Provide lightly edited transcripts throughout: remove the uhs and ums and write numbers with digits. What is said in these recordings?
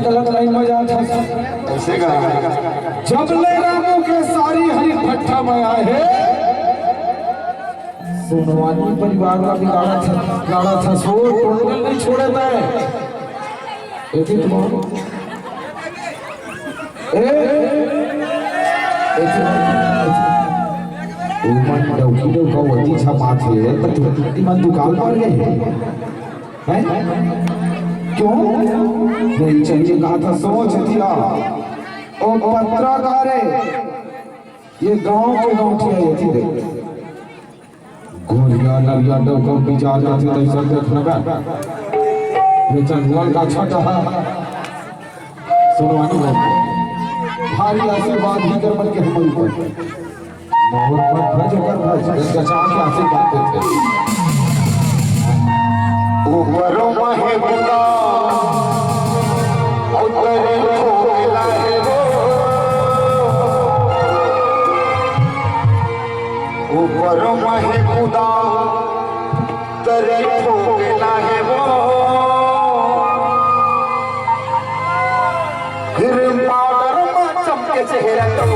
गलत लाइन में जाता ऐसे कहा जब ले रामू के सारी हरी भट्टा में आए है सोनवानी परिवार का बिगाड़ा था सो टोटल नहीं छोड़े मैं एक तुम्हारा उमन डौकी डौ का वती छा माथ है तो मन दुकान पर गए हैं क्यों नहीं चाहिए कहा था सोच दिया ओ पत्रकार ये गांव के गांठिया ये थी गोरिया नरिया डौका बिजा जाते तो सब देखना बा ये जंगल का छटा सुनवानी भारी आशीर्वाद ही कर मन के हम ऊपर मोहर पर भज इसका चाह के आशीर्वाद देते ऊपरों में बुला उतरे ठोकेला है वो ऊपरों में खुदा तरे ठोकेला है वो फिर पाउडर में चमके चेहरा तो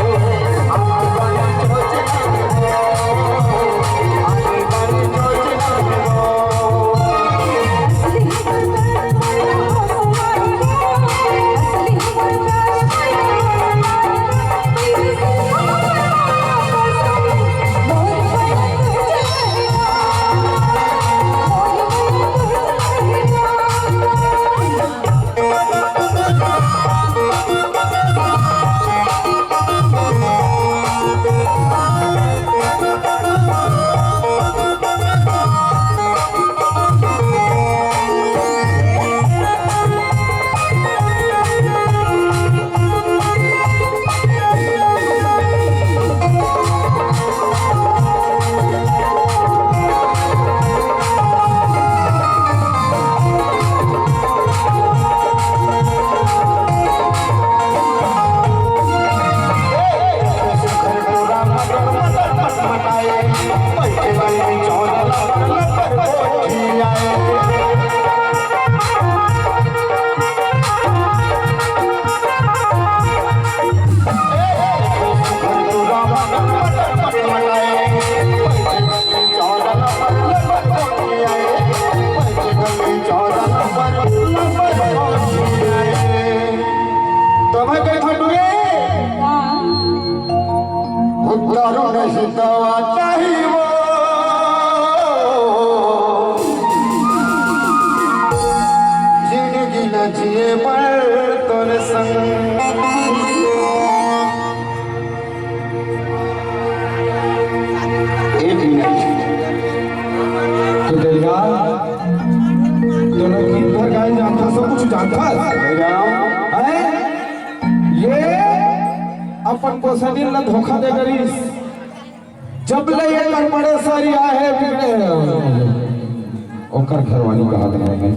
अपन को सदिल न धोखा दे करीस जब ले ये कर बड़े सारी आहे बिगड़े ओकर घरवाली का हाथ में